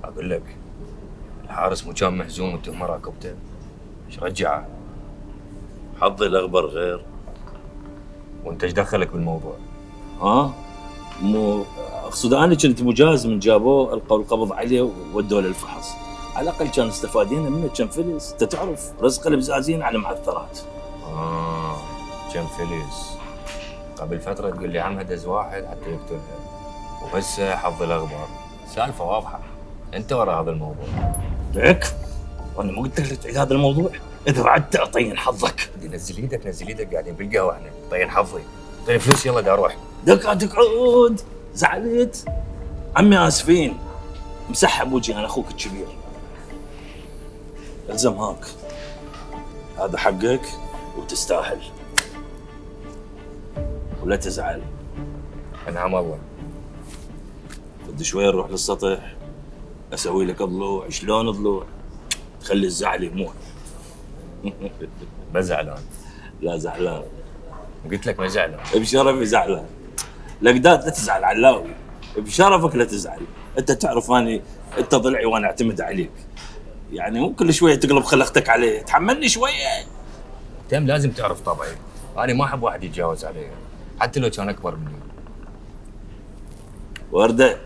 اقول لك الحارس مو كان مهزوم وانت ما راقبته؟ ايش رجعه؟ حظي الاخبر غير. وانت ايش دخلك بالموضوع؟ ها؟ مو اقصد انا كنت مجاز من جابوه القوا القبض عليه وودوه للفحص. على الاقل كان استفادينا منه كم فلس، انت تعرف رزق البزازين على معثرات. كم فلس. قبل فترة تقول لي عمها دز واحد حتى يقتلها، وهسه حظ الاخبار. سالفة واضحة، انت ورا هذا الموضوع. لك وانا ما قلت لك تعيد هذا الموضوع؟ اذا بعدت اطين حظك. نزل ايدك نزل ايدك، قاعدين بالقهوة احنا. طين حظي، طين فلوس، يلا دا اروح. تقعد زعلت؟ عمي اسفين، مسحب وجهي انا اخوك الكبير. الزم هاك، هذا حقك وتستاهل، ولا تزعل. انعم الله. بدي شوي نروح للسطح اسوي لك ضلوع. شلون ضلوع؟ تخلي الزعل يموت. ما زعلان. لا زعلان. قلت لك ما زعلان. بشرفي زعلان. لقدات لا تزعل علاوي، بشرفك لا تزعل. انت تعرف اني انت ضلعي وانا اعتمد عليك، يعني مو كل شويه تقلب خلقتك علي، تحملني شويه. تم لازم تعرف طبعي، انا ما احب واحد يتجاوز علي حتى لو كان اكبر مني. ورده.